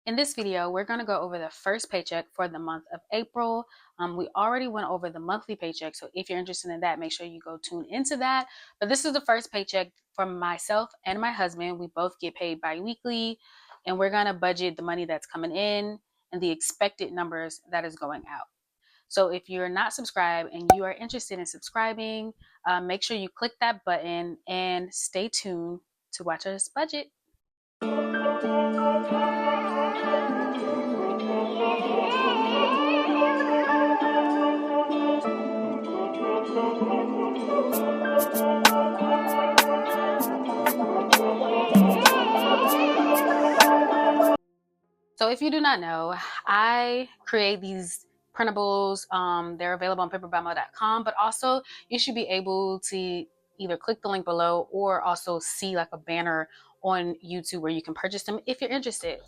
In this video, we're going to go over the first paycheck for the month of April. We already went over the monthly paycheck, so if you're interested in that, make sure you go tune into that. But this is the first paycheck from myself and my husband. We both get paid bi-weekly, and we're going to budget the money that's coming in and the expected numbers that is going out. So if you're not subscribed and you are interested in subscribing, make sure you click that button and stay tuned to watch us budget. So if you do not know, I create these printables. They're available on paperbymo.com, but also you should be able to either click the link below or also see like a banner on YouTube where you can purchase them if you're interested.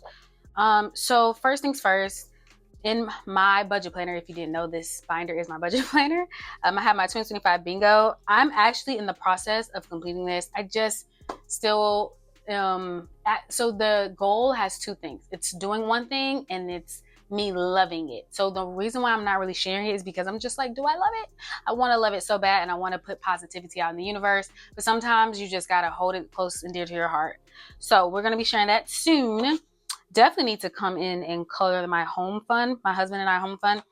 So first things first, in my budget planner, if you didn't know, this binder is my budget planner. I have my 2025 bingo. I'm actually in the process of completing this. I just still so the goal has two things. It's doing one thing and it's me loving it. So the reason why I'm not really sharing it is because I'm just like, do I love it? I want to love it so bad, and I want to put positivity out in the universe, but sometimes you just got to hold it close and dear to your heart. So we're going to be sharing that soon. Definitely need to come in and color my home fund, my husband and I home fund.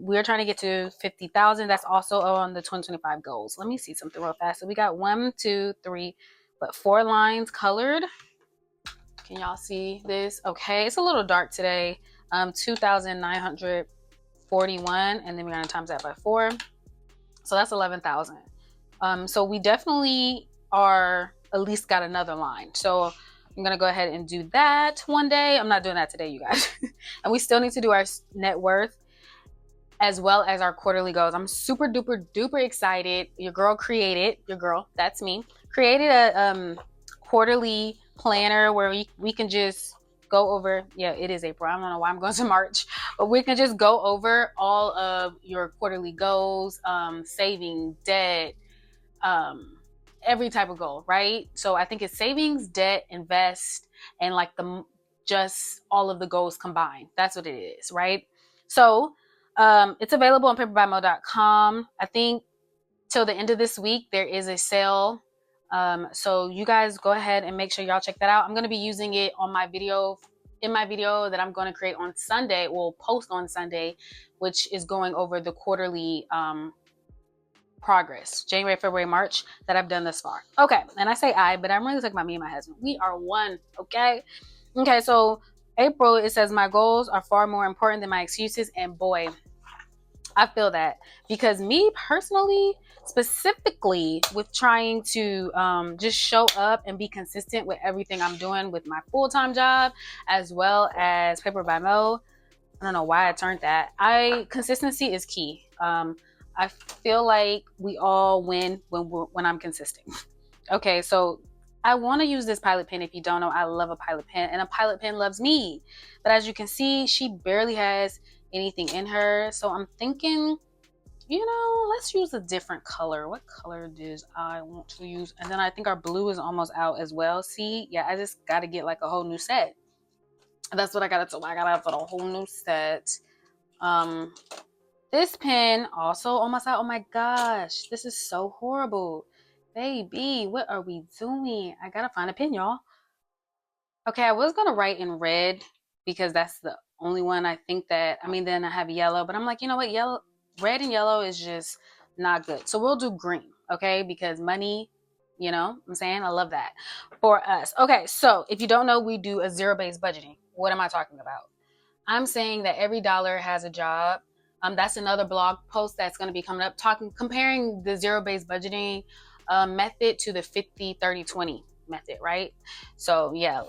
We're trying to get to 50,000. That's also on the 2025 goals. Let me see something real fast. So we got 4 lines colored. Can y'all see this? Okay, it's a little dark today. 2,941, and then we're gonna times that by 4. So that's 11,000. So we definitely are at least got another line. So I'm gonna go ahead and do that one day. I'm not doing that today, you guys. And we still need to do our net worth as well as our quarterly goals. I'm super duper duper excited. Your girl, that's me, created a quarterly planner where we can just go over, yeah, it is April. I don't know why I'm going to March, but we can just go over all of your quarterly goals, saving, debt, every type of goal, right? So I think it's savings, debt, invest, and like just all of the goals combined. That's what it is, right? So it's available on paperbymo.com. I think till the end of this week there is a sale. So you guys go ahead and make sure y'all check that out. I'm going to be using it on my video, that I'm going to create on Sunday, post on Sunday, which is going over the quarterly progress, January, February, March, that I've done thus far. Okay, and I say I, but I'm really talking about me and my husband. We are one, okay? Okay, so April, it says my goals are far more important than my excuses, and boy, I feel that, because me personally, specifically with trying to just show up and be consistent with everything I'm doing with my full-time job as well as Paper by Mo. I don't know why I turned that. Consistency is key. I feel like we all win when I'm consistent. Okay, so I want to use this Pilot pen. If you don't know, I love a Pilot pen, and a Pilot pen loves me. But as you can see, she barely has anything in her. So I'm thinking, let's use a different color. What color does I want to use? And then I think our blue is almost out as well. See, yeah, I just got to get like a whole new set. That's what I got to do. I got to put a whole new set. This pen also almost out. Oh my gosh, this is so horrible. Baby, what are we doing? I gotta find a pen, y'all. Okay, I was gonna write in red because that's the only one I think that, then I have yellow, but I'm like, you know what? Red and yellow is just not good. So we'll do green, okay? Because money, I'm saying? I love that for us. Okay, so if you don't know, we do a zero-based budgeting. What am I talking about? I'm saying that every dollar has a job. That's another blog post that's going to be coming up, comparing the zero-based budgeting method to the 50-30-20 method, right? So yeah,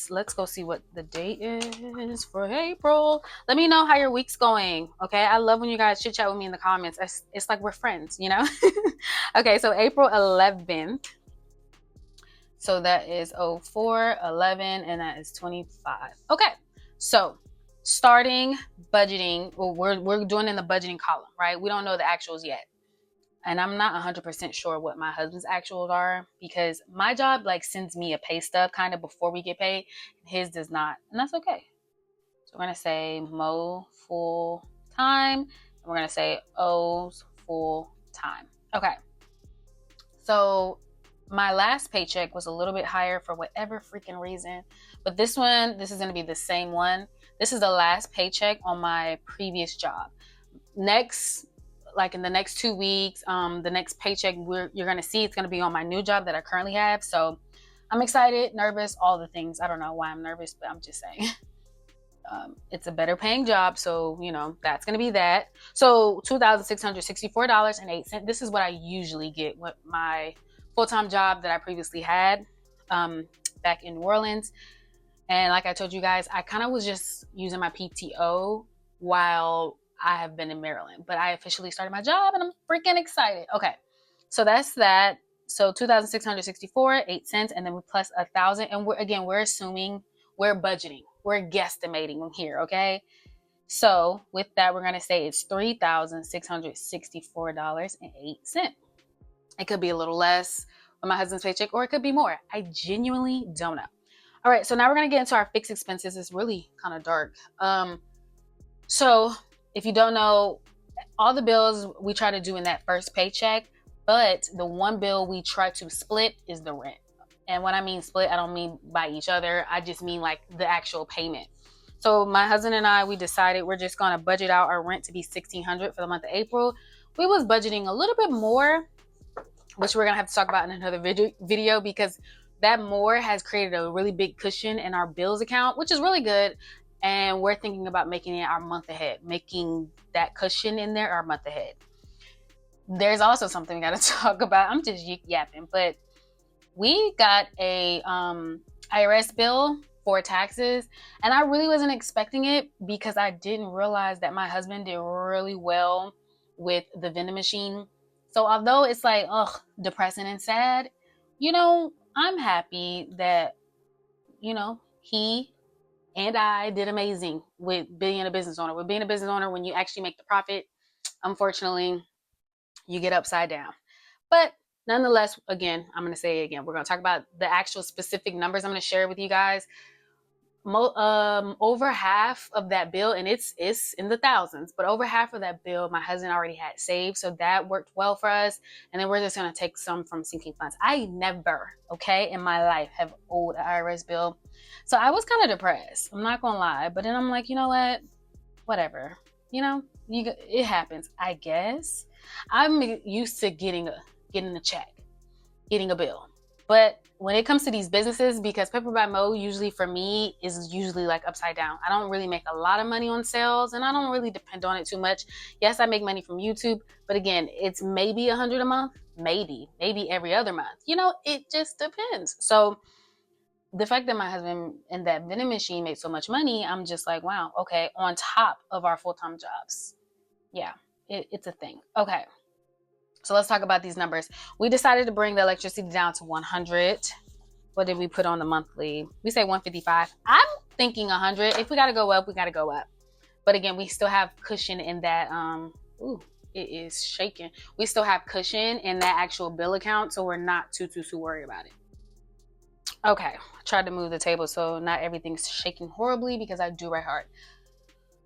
let's go see what the date is for April. Let me know how your week's going, okay? I love when you guys chit chat with me in the comments. It's like we're friends, Okay, so April 11th. So that is 04/11, and that is 25. Okay, so starting budgeting, we're doing in the budgeting column, right? We don't know the actuals yet. And I'm not 100% sure what my husband's actuals are, because my job like sends me a pay stub kind of before we get paid. His does not, and that's okay. So we're gonna say Mo full time, and we're gonna say O's full time. Okay. So my last paycheck was a little bit higher for whatever freaking reason, but this is gonna be the same one. This is the last paycheck on my previous job. Next, like in the next 2 weeks, the next paycheck you're gonna see, it's gonna be on my new job that I currently have. So I'm excited, nervous, all the things. I don't know why I'm nervous, but I'm just saying. It's a better paying job, so that's gonna be that. So $2,664.08. This is what I usually get with my full-time job that I previously had back in New Orleans. And like I told you guys, I kind of was just using my PTO while I have been in Maryland, but I officially started my job and I'm freaking excited. Okay, so that's that. So $2,664.08, and then we plus 1,000, and we're assuming, we're budgeting, we're guesstimating here. Okay, so with that, we're gonna say it's $3,664.08. It could be a little less with my husband's paycheck, or it could be more. I genuinely don't know. All right, so now we're gonna get into our fixed expenses. It's really kind of dark. So if you don't know, all the bills we try to do in that first paycheck, but the one bill we try to split is the rent. And when I mean split, I don't mean by each other. I just mean like the actual payment. So my husband and I, we decided we're just gonna budget out our rent to be $1,600 for the month of April. We was budgeting a little bit more, which we're gonna have to talk about in another video, because that more has created a really big cushion in our bills account, which is really good. And we're thinking about making it our month ahead, making that cushion in there our month ahead. There's also something we got to talk about. I'm just yapping, but we got a IRS bill for taxes, and I really wasn't expecting it because I didn't realize that my husband did really well with the vending machine. So although it's like, depressing and sad, I'm happy that, he and I did amazing with being a business owner. With being a business owner, when you actually make the profit, unfortunately, you get upside down. But nonetheless, again, I'm going to say it again. We're going to talk about the actual specific numbers I'm going to share with you guys. Over half of that bill, and it's in the thousands, but over half of that bill my husband already had saved, so that worked well for us. And then we're just going to take some from sinking funds. I never, in my life have owed an IRS bill, so I was kind of depressed, I'm not gonna lie. But then I'm like, you know what, whatever, it happens. I guess I'm used to getting a check, getting a bill. But when it comes to these businesses, because Pepper by Mo usually for me is usually like upside down. I don't really make a lot of money on sales, and I don't really depend on it too much. Yes, I make money from YouTube, but again, it's maybe $100 a month, maybe every other month. It just depends. So the fact that my husband and that vending machine made so much money, I'm just like, wow, okay, on top of our full-time jobs. Yeah, it's a thing. Okay. So let's talk about these numbers. We decided to bring the electricity down to 100. What did we put on the monthly? We say 155. I'm thinking 100. If we got to go up, we got to go up. But again, we still have cushion in that. It is shaking. We still have cushion in that actual bill account, so we're not too worried about it. Okay, I tried to move the table so not everything's shaking horribly, because I do write hard.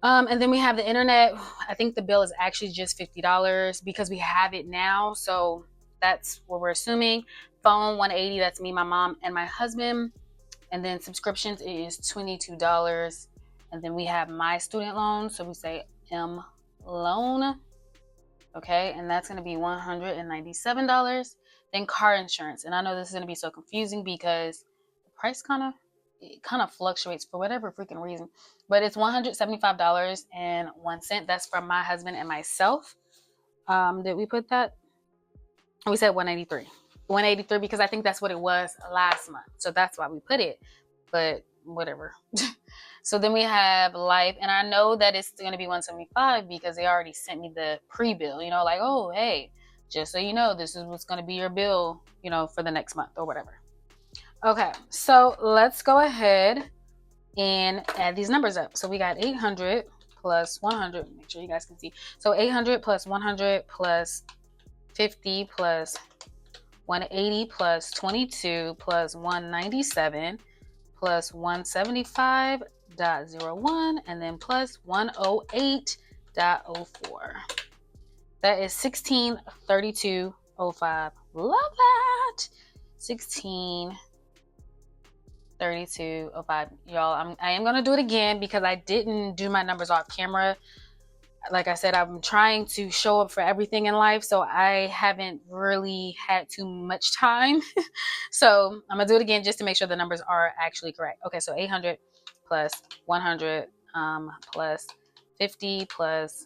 And then we have the internet. I think the bill is actually just $50 because we have it now. So that's what we're assuming. Phone, $180. That's me, my mom, and my husband. And then subscriptions is $22. And then we have my student loan. So we say M loan. Okay, and that's going to be $197. Then car insurance. And I know this is going to be so confusing because the price kind of fluctuates for whatever freaking reason, but it's $175.01. That's for my husband and myself. Did we put that? We said 183 because I think that's what it was last month, so that's why we put it, but whatever. So then we have life, and I know that it's going to be 175 because they already sent me the pre-bill, like, oh, hey, just so you know, this is what's going to be your bill, for the next month or whatever. Okay, so let's go ahead and add these numbers up. So we got 800 plus 100. Make sure you guys can see. So 800 plus 100 plus 50 plus 180 plus 22 plus 197 plus 175.01 and then plus 108.04. That is 1632.05. Love that. 1632.05. Y'all, I am gonna do it again because I didn't do my numbers off camera. Like I said, I'm trying to show up for everything in life, so I haven't really had too much time. So I'm gonna do it again just to make sure the numbers are actually correct. Okay, so 800 plus 100 plus 50 plus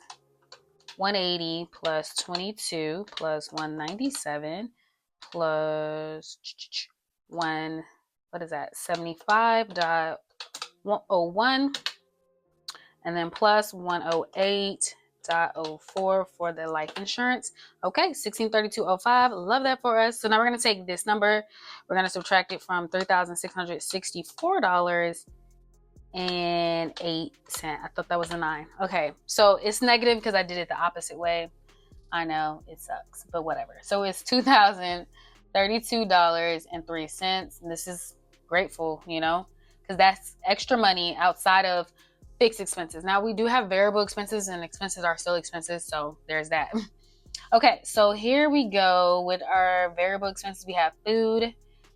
180 plus 22 plus 197 plus what is that? 75.101 and then plus 108.04 for the life insurance. Okay, 1632.05. Love that for us. So now we're going to take this number. We're going to subtract it from $3,664.08. I thought that was a 9. Okay, so it's negative because I did it the opposite way. I know it sucks, but whatever. So it's $2,032.03. And this is grateful, because that's extra money outside of fixed expenses. Now we do have variable expenses and expenses are still expenses. So there's that. Okay, so here we go with our variable expenses. We have food,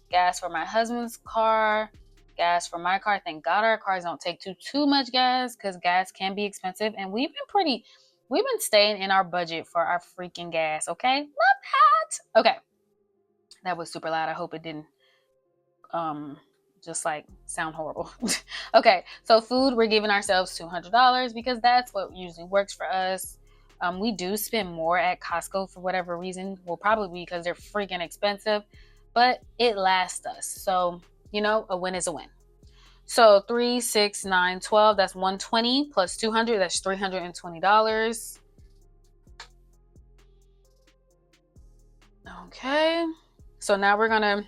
gas for my husband's car, gas for my car. Thank God our cars don't take too much gas because gas can be expensive. And we've been staying in our budget for our freaking gas. Okay, love that. Okay, that was super loud. I hope it didn't just like sound horrible. Okay, so food, we're giving ourselves $200 because that's what usually works for us. We do spend more at Costco for whatever reason. Well, probably because they're freaking expensive, but it lasts us. So, a win is a win. So 3, 6, 9, 12, that's 120 plus 200, that's $320. Okay, so now we're gonna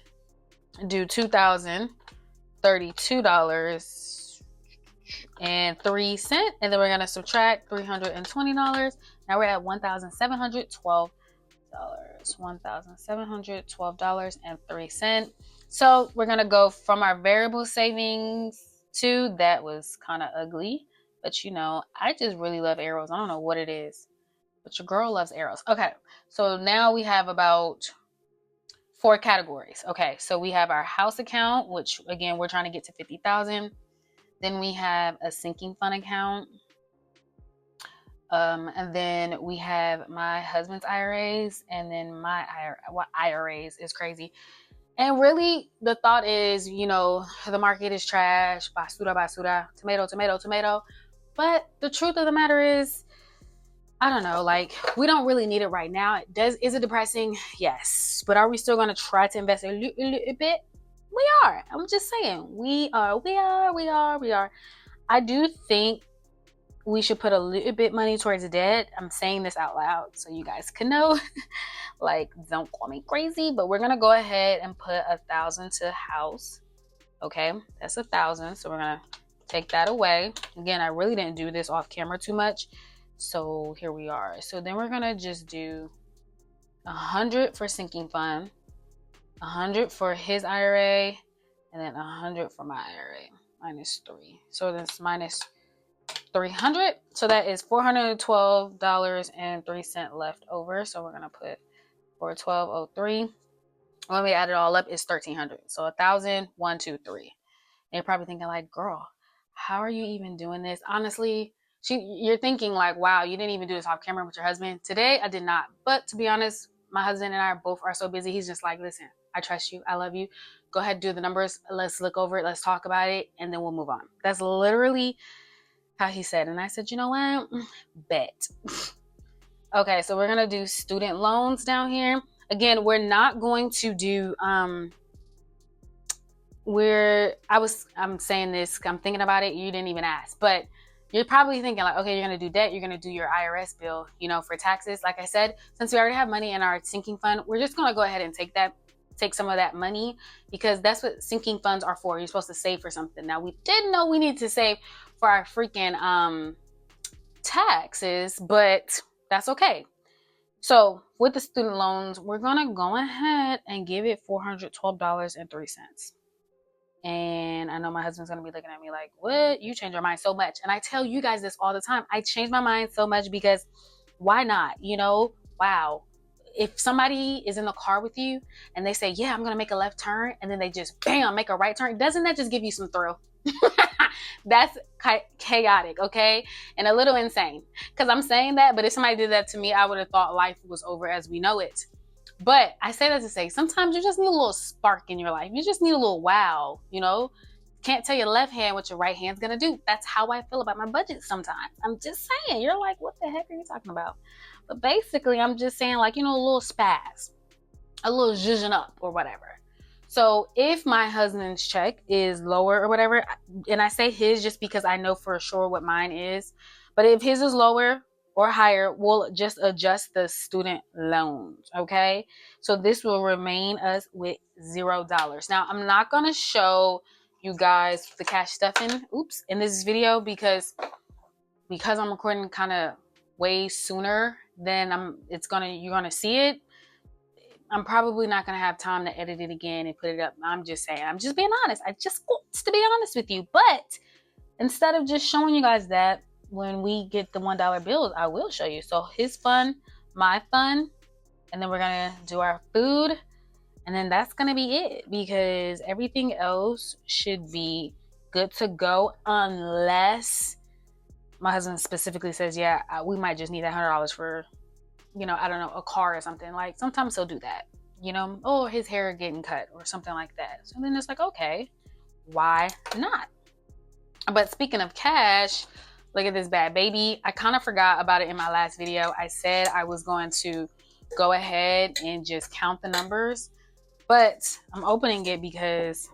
do $2,032.03, and then we're gonna subtract $320. Now we're at $1,712. So we're gonna go from our variable savings to that was kind of ugly, but I just really love arrows. I don't know what it is, but your girl loves arrows. Okay, so now we have about 4 categories. Okay, so we have our house account, which again, we're trying to get to 50,000. Then we have a sinking fund account. And then we have my husband's IRAs, and then my IRAs is crazy. And really the thought is, the market is trash, basura, tomato. But the truth of the matter is, I don't know, we don't really need it right now. Is it depressing? Yes. But are we still going to try to invest a little bit? We are. I'm just saying. We are. I do think we should put a little bit money towards debt. I'm saying this out loud so you guys can know. Don't call me crazy, but we're going to go ahead and put 1,000 to house. Okay, that's 1,000. So we're going to take that away. Again, I really didn't do this off camera too much. So here we are. So then we're going to just do 100 for sinking fund, 100 for his IRA, and then 100 for my IRA, minus 3. So that's minus 300. So that is $412.03 left over. So we're going to put 412.03. When we add it all up, it's 1,300. So 1,000, 1, 2, 3. And you're probably thinking girl, how are you even doing this? Honestly, you're thinking wow, you didn't even do this off camera with your husband. Today, I did not. But to be honest, my husband and I both are so busy. He's just listen, I trust you. I love you. Go ahead, do the numbers. Let's look over it. Let's talk about it. And then we'll move on. That's literally how he said. And I said, you know what? Bet. Okay, so we're going to do student loans down here. Again, we're not going to do, I'm saying this, I'm thinking about it. You didn't even ask, but you're probably thinking okay, you're going to do debt. You're going to do your IRS bill, for taxes. Like I said, since we already have money in our sinking fund, we're just going to go ahead and take some of that money because that's what sinking funds are for. You're supposed to save for something. Now, we didn't know we need to save for our freaking taxes, but that's okay. So with the student loans, we're gonna go ahead and give it $412.03. And I know my husband's gonna be looking at me like, what? You change your mind so much. And I tell you guys this all the time. I change my mind so much because why not? You know, wow. If somebody is in the car with you and they say, yeah, I'm gonna make a left turn, and then they just bam, make a right turn, doesn't that just give you some thrill? That's chaotic, okay? And a little insane. Because I'm saying that, but if somebody did that to me, I would have thought life was over as we know it. But I say that to say, sometimes you just need a little spark in your life. You just need a little wow, you know? Can't tell your left hand what your right hand's gonna do. That's how I feel about my budget sometimes. I'm just saying, you're like, what the heck are you talking about? But basically, I'm just saying, like, you know, a little spaz, a little zhuzhing up or whatever. So if my husband's check is lower or whatever, and I say his just because I know for sure what mine is, but if his is lower or higher, we'll just adjust the student loans, okay? So this will remain us with $0. Now, I'm not going to show you guys the cash stuffing, in this video because I'm recording kind of way sooner than you're going to see it. I'm probably not going to have time to edit it again and put it up. I'm just saying. I'm just being honest. I just want to be honest with you. But instead of just showing you guys that, when we get the $1 bills, I will show you. So his fun, my fun, and then we're going to do our food. And then that's going to be it, because everything else should be good to go unless my husband specifically says, yeah, we might just need $100 for, you know, I don't know, a car or something. Like sometimes he'll do that, you know, or his hair getting cut or something like that. So then it's like, okay, why not? But speaking of cash, look at this bad baby. I kind of forgot about it in my last video. I said I was going to go ahead and just count the numbers, but I'm opening it because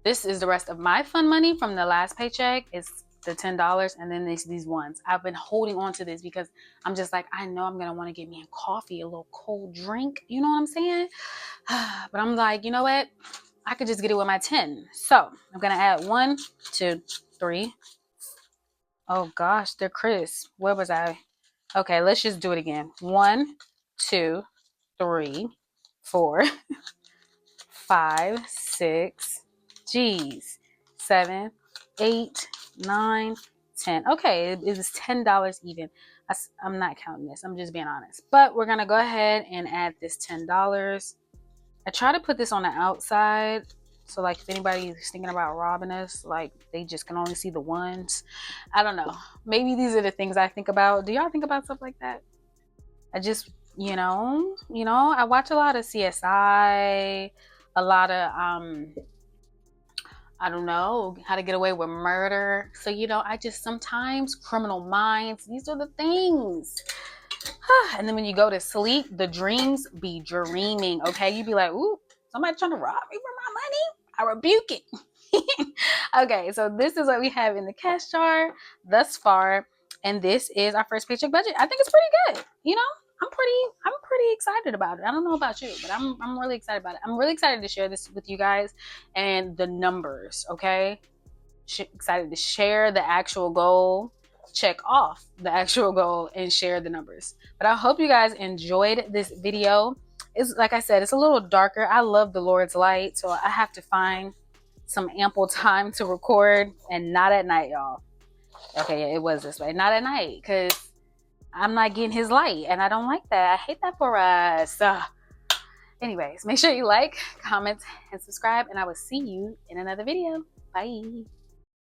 this is the rest of my fun money from the last paycheck. It's the $10, and then these ones. I've been holding on to this because I'm just like, I know I'm gonna want to get me a coffee, a little cold drink, you know what I'm saying? But I'm like, you know what, I could just get it with my 10. So I'm gonna add 1, 2, 3. Oh gosh, they're crisp. Where was I? Okay, let's just do it again. 1, 2, 3, 4, 5, 6, G's, 7, 8, 9, 10. Okay, it was $10 even. I'm not counting this. I'm just being honest. But we're going to go ahead and add this $10. I try to put this on the outside. So like if anybody is thinking about robbing us, like they just can only see the ones. I don't know. Maybe these are the things I think about. Do y'all think about stuff like that? I just, you know, I watch a lot of CSI, a lot of I don't know, How to Get Away with Murder. So, you know, I just sometimes Criminal Minds, these are the things. And then when you go to sleep, the dreams be dreaming, okay? You be like, ooh, somebody trying to rob me for my money? I rebuke it. Okay, so this is what we have in the cash jar thus far. And this is our first paycheck budget. I think it's pretty good, you know? I'm pretty excited about it. I don't know about you, but I'm really excited about it. I'm really excited to share this with you guys and the numbers, okay? Excited to share the actual goal, check off the actual goal, and share the numbers. But I hope you guys enjoyed this video. It's like I said, it's a little darker. I love the Lord's light, so I have to find some ample time to record, and not at night, y'all. Okay, yeah, it was this way. Not at night, because I'm not getting his light, and I don't like that. I hate that for us. Anyways, make sure you like, comment, and subscribe, and I will see you in another video. Bye.